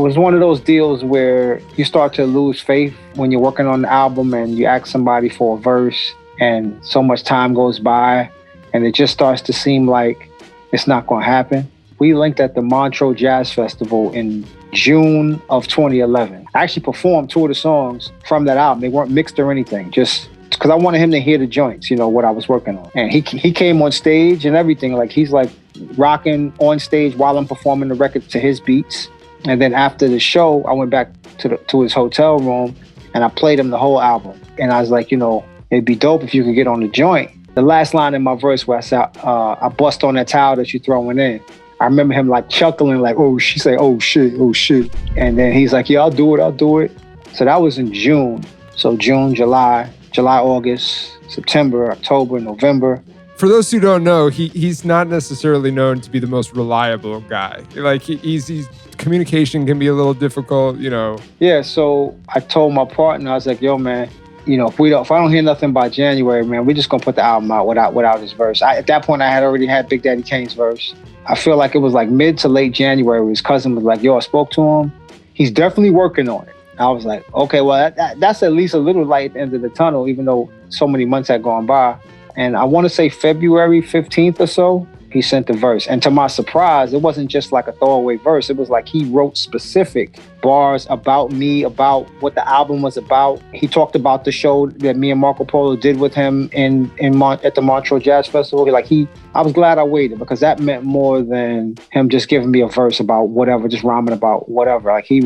was one of those deals where you start to lose faith when you're working on the album and you ask somebody for a verse and so much time goes by and it just starts to seem like it's not going to happen. We linked at the Montreux Jazz Festival in June of 2011. I actually performed two of the songs from that album. They weren't mixed or anything, just because I wanted him to hear the joints, you know, what I was working on. And he came on stage and everything. Like, he's like rocking on stage while I'm performing the record to his beats. And then after the show, I went back to his hotel room and I played him the whole album. And I was like, you know, it'd be dope if you could get on the joint. The last line in my verse where I said, I bust on that towel that you're throwing in. I remember him like chuckling, like, oh, she say, oh shit. And then he's like, yeah, I'll do it. So that was in June. So June, July, August, September, October, November. For those who don't know, he's not necessarily known to be the most reliable guy. Like, he's communication can be a little difficult, you know. Yeah, so I told my partner, I was like, yo, man, you know, if I don't hear nothing by January, man, we're just gonna put the album out without his verse. At that point, I had already had Big Daddy Kane's verse. I feel like it was like mid to late January. His cousin was like, yo, I spoke to him. He's definitely working on it. I was like, okay, well, that's at least a little light at the end of the tunnel, even though so many months had gone by. And I want to say February 15th or so, he sent the verse. And to my surprise, it wasn't just like a throwaway verse. It was like he wrote specific bars about me, about what the album was about. He talked about the show that me and Marco Polo did with him at the Montreux Jazz Festival. I was glad I waited because that meant more than him just giving me a verse about whatever, just rhyming about whatever. Like, he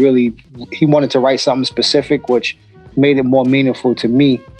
wanted to write something specific, which made it more meaningful to me.